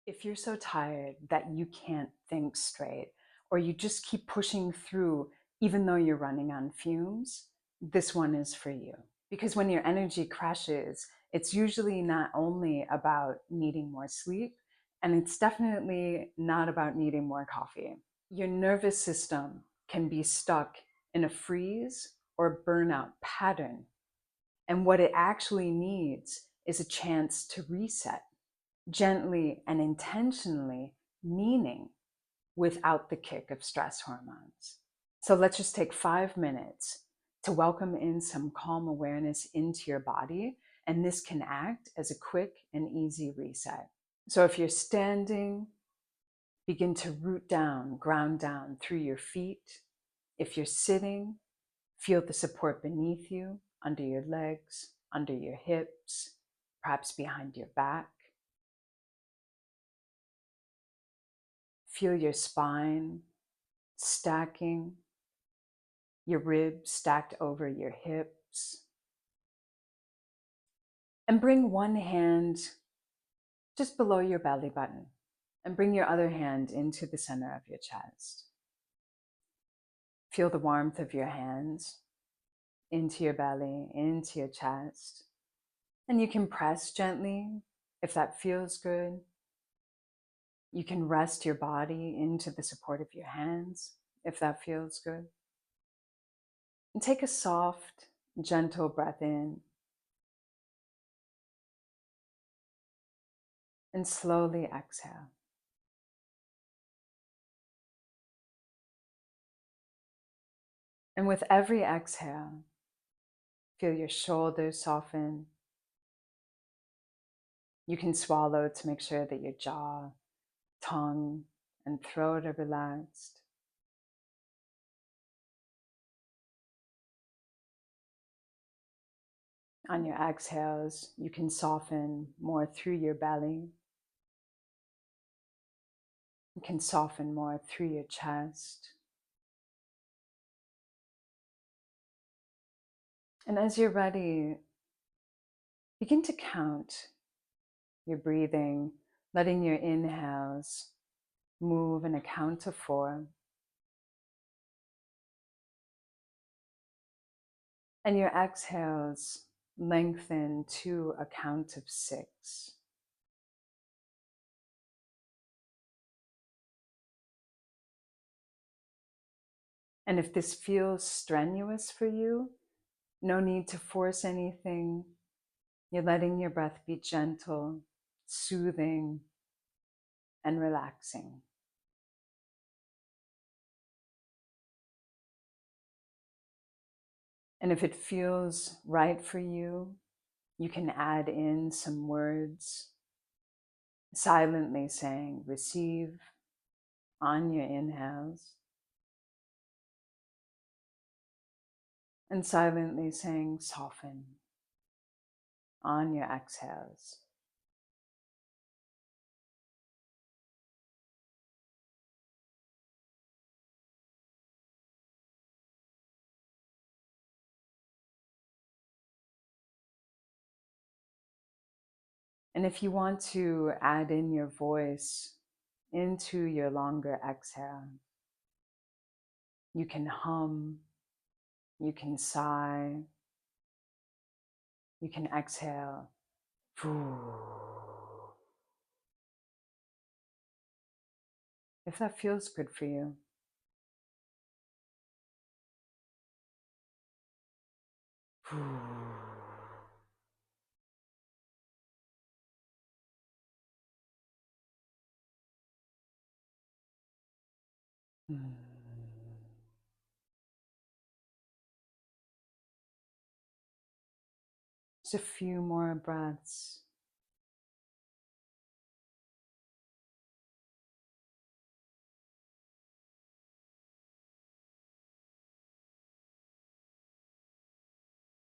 If you're so tired that you can't think straight, or you just keep pushing through even though you're running on fumes, this one is for you. Because when your energy crashes, it's usually not only about needing more sleep, and it's definitely not about needing more coffee. Your nervous system can be stuck in a freeze or burnout pattern. And what it actually needs is a chance to reset gently and intentionally, meaning without the kick of stress hormones. So let's just take 5 minutes to welcome in some calm awareness into your body. And this can act as a quick and easy reset. So if you're standing, begin to root down, ground down through your feet. If you're sitting, feel the support beneath you, under your legs, under your hips, perhaps behind your back. Feel your spine stacking, your ribs stacked over your hips. And bring one hand just below your belly button and bring your other hand into the center of your chest. Feel the warmth of your hands into your belly, into your chest. And you can press gently if that feels good. You can rest your body into the support of your hands if that feels good. And take a soft, gentle breath in. And slowly exhale. And with every exhale, feel your shoulders soften. You can swallow to make sure that your jaw, tongue, and throat are relaxed. On your exhales, you can soften more through your belly. You can soften more through your chest. And as you're ready, begin to count your breathing, letting your inhales move in a count of 4. And your exhales lengthen to a count of 6. And if this feels strenuous for you, no need to force anything. You're letting your breath be gentle, soothing, and relaxing. And if it feels right for you, you can add in some words, silently saying receive on your inhales, and silently saying soften on your exhales. And if you want to add in your voice into your longer exhale, you can hum, you can sigh, you can exhale. If that feels good for you. Just a few more breaths.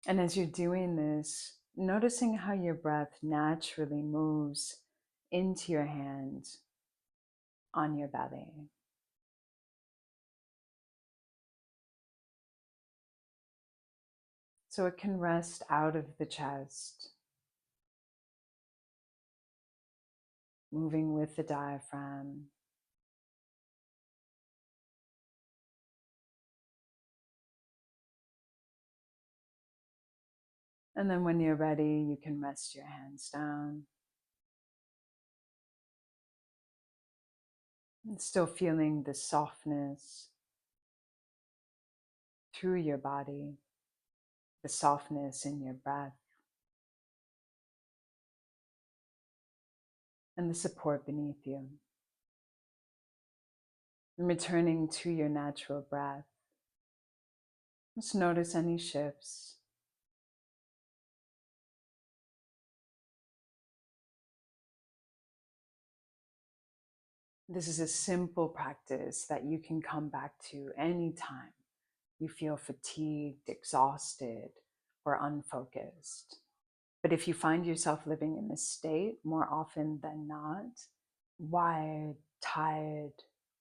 And as you're doing this, noticing how your breath naturally moves into your hands on your belly. So it can rest out of the chest. moving with the diaphragm. And then when you're ready, you can rest your hands down. And still feeling the softness through your body, the softness in your breath, and the support beneath you. And returning to your natural breath, just notice any shifts. This is a simple practice that you can come back to anytime you feel fatigued, exhausted, or unfocused. But if you find yourself living in this state more often than not, wired, tired,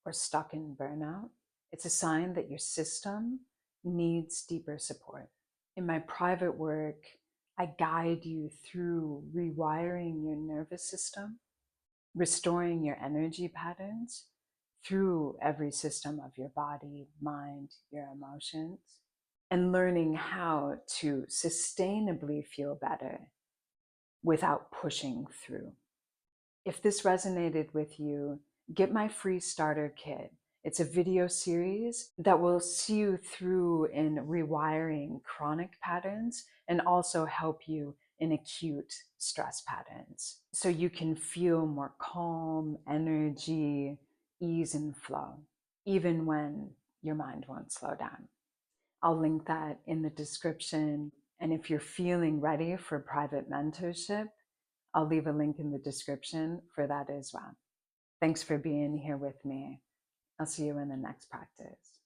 or stuck in burnout, it's a sign that your system needs deeper support. In my private work, I guide you through rewiring your nervous system, restoring your energy patterns through every system of your body, mind, your emotions, and learning how to sustainably feel better without pushing through. If this resonated with you, get my free starter kit. It's a video series that will see you through in rewiring chronic patterns and also help you in acute stress patterns so you can feel more calm, energy, ease, and flow, even when your mind won't slow down. I'll link that in the description. And if you're feeling ready for private mentorship, I'll leave a link in the description for that as well. Thanks for being here with me. I'll see you in the next practice.